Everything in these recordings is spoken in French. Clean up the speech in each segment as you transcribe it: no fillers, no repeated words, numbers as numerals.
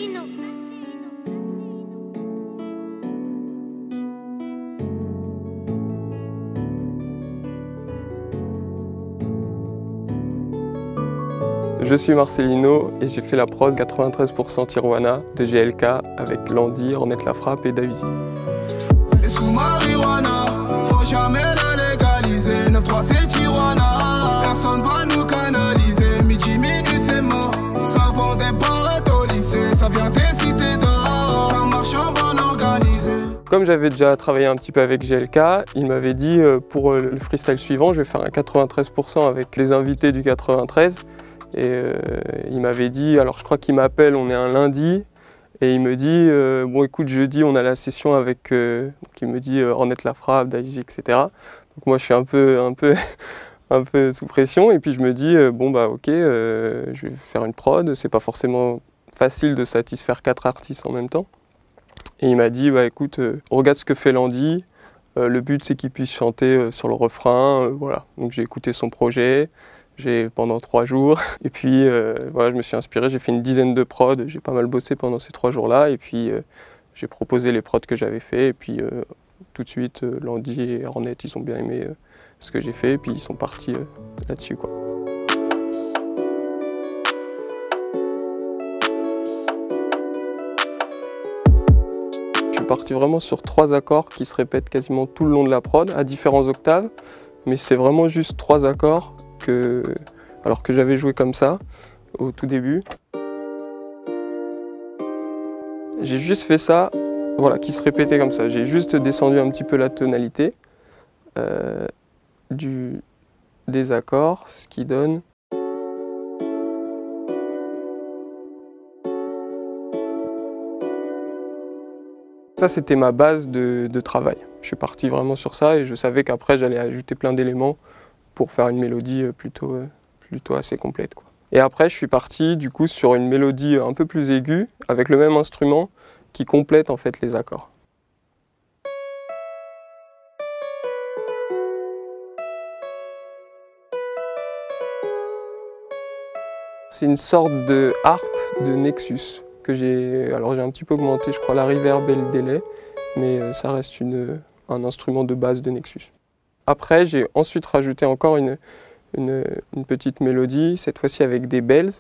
Marcelino. Je suis Marcelino et j'ai fait la prod 93% Tijuana de GLK avec Landy, Ornette La Frappe et Daisy. Et sous marijuana, faut jamais la légaliser. 9-3 c'est Tijuana, personne va nous canaliser. Midi, minuit c'est mort, ça vend des barrettes au lycée. Ça vient des cités d'or, ça marche en bande organisée. Comme j'avais déjà travaillé un petit peu avec GLK, il m'avait dit pour le freestyle suivant, je vais faire un 93% avec les invités du 93. Et il m'avait dit, alors je crois qu'il m'appelle, on est un lundi, et il me dit, bon écoute, jeudi on a la session avec, il me dit Ornette La Frappe, Daisy, etc. Donc moi je suis un peu sous pression, et puis je me dis, bon bah ok, je vais faire une prod, c'est pas forcément facile de satisfaire 4 artistes en même temps. Et il m'a dit, bah écoute, regarde ce que fait Landy, le but c'est qu'il puisse chanter sur le refrain, voilà. Donc j'ai écouté son projet. Pendant 3 jours, et puis voilà, je me suis inspiré, j'ai fait une dizaine de prods, j'ai pas mal bossé pendant ces 3 jours-là, et puis j'ai proposé les prods que j'avais fait, et puis tout de suite, Landy et Ornette, ils ont bien aimé ce que j'ai fait, et puis ils sont partis là-dessus, quoi. Je suis parti vraiment sur 3 accords qui se répètent quasiment tout le long de la prod, à différents octaves, mais c'est vraiment juste 3 accords alors que j'avais joué comme ça au tout début. J'ai juste fait ça, voilà, qui se répétait comme ça. J'ai juste descendu un petit peu la tonalité des accords, ce qui donne. Ça, c'était ma base de travail. Je suis parti vraiment sur ça et je savais qu'après, j'allais ajouter plein d'éléments pour faire une mélodie plutôt assez complète, quoi. Et après, je suis parti du coup sur une mélodie un peu plus aiguë, avec le même instrument, qui complète en fait les accords. C'est une sorte de harpe de Nexus que j'ai un petit peu augmenté, je crois, la reverb et le délai, mais ça reste un instrument de base de Nexus. Après, j'ai ensuite rajouté encore une petite mélodie, cette fois-ci avec des bells.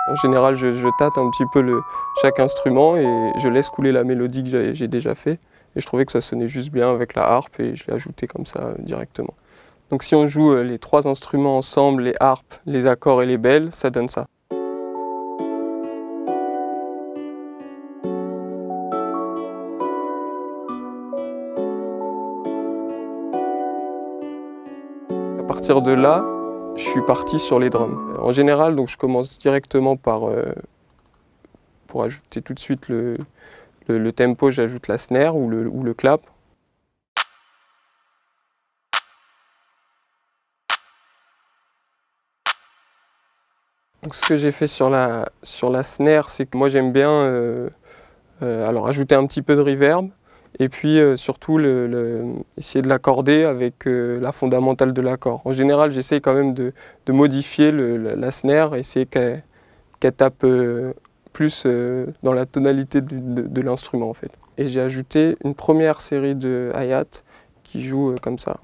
En général, je tâte un petit peu chaque instrument et je laisse couler la mélodie que j'ai déjà fait. Et je trouvais que ça sonnait juste bien avec la harpe et je l'ai ajouté comme ça directement. Donc si on joue les 3 instruments ensemble, les harpes, les accords et les bells, ça donne ça. À partir de là, je suis parti sur les drums. En général, donc, je commence directement pour ajouter tout de suite le tempo, j'ajoute la snare ou le clap. Donc, ce que j'ai fait sur la snare, c'est que moi j'aime bien ajouter un petit peu de reverb et puis surtout essayer de l'accorder avec la fondamentale de l'accord. En général, j'essaye quand même de modifier la snare, essayer qu'elle tape plus dans la tonalité de l'instrument en fait. Et j'ai ajouté une première série de hi-hat qui joue comme ça.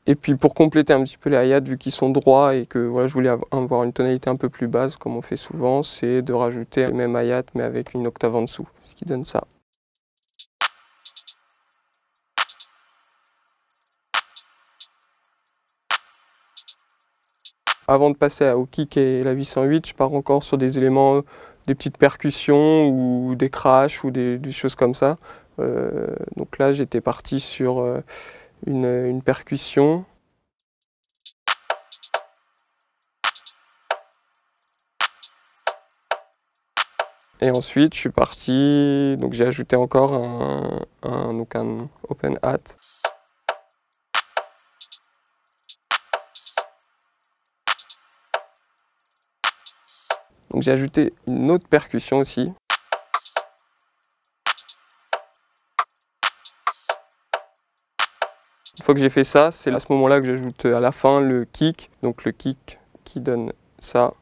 Et puis pour compléter un petit peu les hi-hats, vu qu'ils sont droits et que voilà, je voulais avoir une tonalité un peu plus basse, comme on fait souvent, c'est de rajouter le même hi-hat mais avec une octave en dessous, ce qui donne ça. Avant de passer au kick et la 808, je pars encore sur des éléments, des petites percussions ou des crashs ou des choses comme ça. Donc là, j'étais parti sur une percussion. Et ensuite, je suis parti, donc j'ai ajouté encore un open hat. Donc j'ai ajouté une autre percussion aussi. Une fois que j'ai fait ça, c'est à ce moment-là que j'ajoute à la fin le kick. Donc le kick qui donne ça.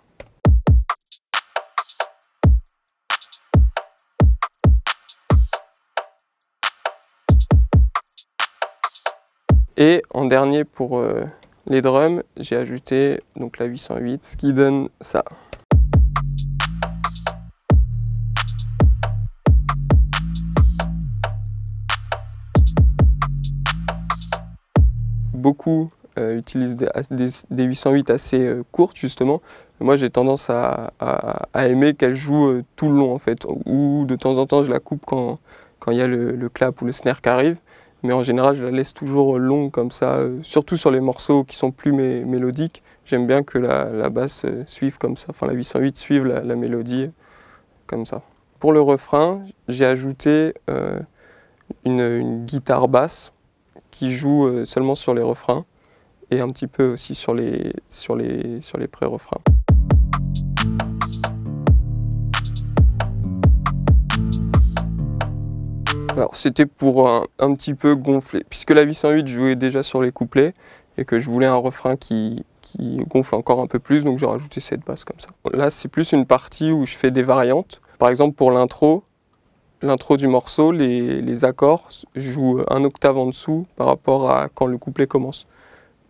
Et en dernier pour les drums, j'ai ajouté donc la 808, ce qui donne ça. Beaucoup utilisent des 808 assez courtes justement. Moi j'ai tendance à aimer qu'elle joue tout le long en fait, ou de temps en temps je la coupe quand il y a le clap ou le snare qui arrive. Mais en général, je la laisse toujours longue comme ça, surtout sur les morceaux qui sont plus mélodiques. J'aime bien que la basse suive comme ça, enfin la 808 suive la mélodie comme ça. Pour le refrain, j'ai ajouté une guitare basse qui joue seulement sur les refrains et un petit peu aussi sur les pré-refrains. Alors c'était pour un petit peu gonfler, puisque la 808 jouait déjà sur les couplets et que je voulais un refrain qui gonfle encore un peu plus, donc j'ai rajouté cette basse comme ça. Là c'est plus une partie où je fais des variantes. Par exemple pour l'intro du morceau, les accords jouent un octave en dessous par rapport à quand le couplet commence.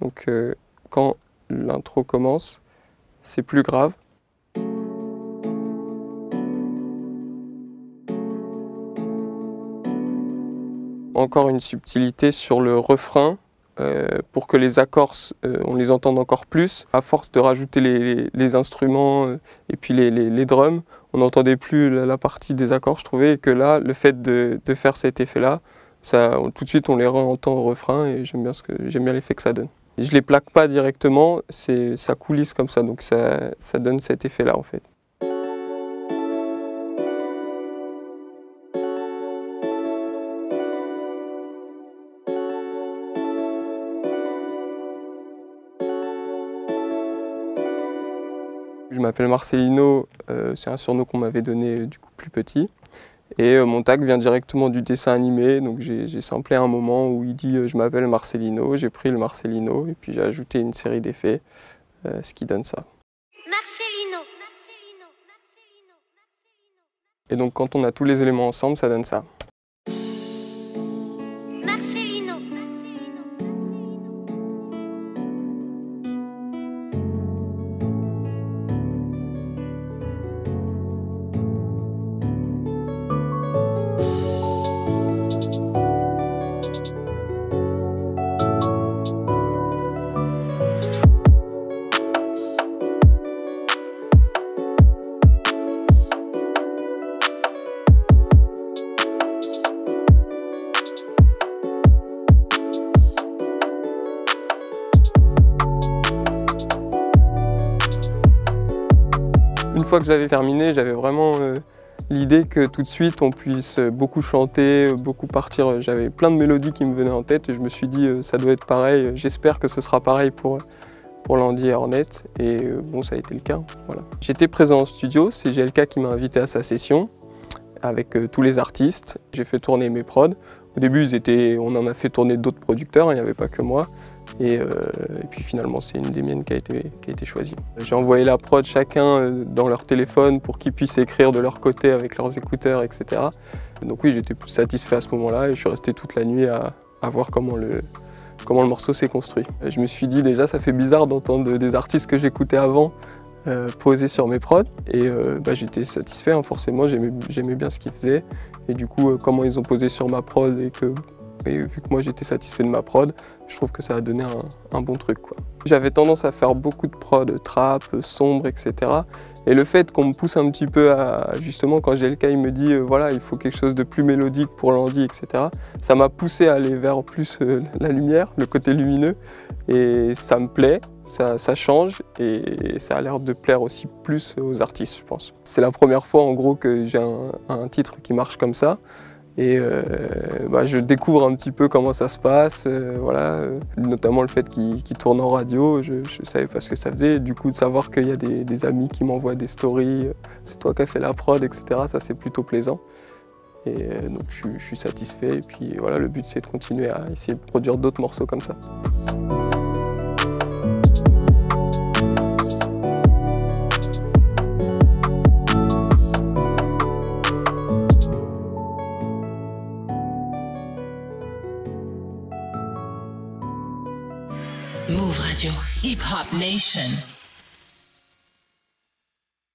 Donc quand l'intro commence, c'est plus grave. Encore une subtilité sur le refrain pour que les accords, on les entende encore plus. À force de rajouter les instruments et puis les drums, on n'entendait plus la partie des accords, je trouvais, et que là, le fait de faire cet effet-là, tout de suite on les réentend au refrain et j'aime bien l'effet que ça donne. Et je les plaque pas directement, ça coulisse comme ça, donc ça donne cet effet-là en fait. Je m'appelle Marcelino, c'est un surnom qu'on m'avait donné du coup plus petit. Et mon tag vient directement du dessin animé, donc j'ai samplé un moment où il dit je m'appelle Marcelino, j'ai pris le Marcelino et puis j'ai ajouté une série d'effets, ce qui donne ça. Marcelino. Et donc quand on a tous les éléments ensemble, ça donne ça. Une fois que je l'avais terminé, j'avais vraiment l'idée que tout de suite on puisse beaucoup chanter, beaucoup partir. J'avais plein de mélodies qui me venaient en tête et je me suis dit ça doit être pareil. J'espère que ce sera pareil pour Landy et Hornet. Et bon, ça a été le cas. Voilà. J'étais présent en studio, c'est GLK qui m'a invité à sa session avec tous les artistes. J'ai fait tourner mes prods. Au début, on en a fait tourner d'autres producteurs, il n'y avait pas que moi. Et puis finalement, c'est une des miennes qui a été choisie. J'ai envoyé la prod chacun dans leur téléphone pour qu'ils puissent écrire de leur côté avec leurs écouteurs, etc. Donc oui, j'étais plus satisfait à ce moment-là et je suis resté toute la nuit à voir comment le morceau s'est construit. Je me suis dit déjà, ça fait bizarre d'entendre des artistes que j'écoutais avant poser sur mes prods et j'étais satisfait, hein, forcément, j'aimais bien ce qu'ils faisaient. Et du coup, comment ils ont posé sur ma prod et vu que moi j'étais satisfait de ma prod, je trouve que ça a donné un bon truc, quoi. J'avais tendance à faire beaucoup de prod, trap, sombre, etc. Et le fait qu'on me pousse un petit peu à, justement, quand GLK il me dit voilà, il faut quelque chose de plus mélodique pour Landy, etc. Ça m'a poussé à aller vers plus la lumière, le côté lumineux. Et ça me plaît, ça change et ça a l'air de plaire aussi plus aux artistes, je pense. C'est la première fois en gros que j'ai un titre qui marche comme ça. Et je découvre un petit peu comment ça se passe, voilà. Notamment le fait qu'il tourne en radio, je ne savais pas ce que ça faisait. Du coup, de savoir qu'il y a des amis qui m'envoient des stories, c'est toi qui as fait la prod, etc., ça c'est plutôt plaisant. Et donc je suis satisfait. Et puis voilà, le but c'est de continuer à essayer de produire d'autres morceaux comme ça. Move Radio, Hip Hop Nation.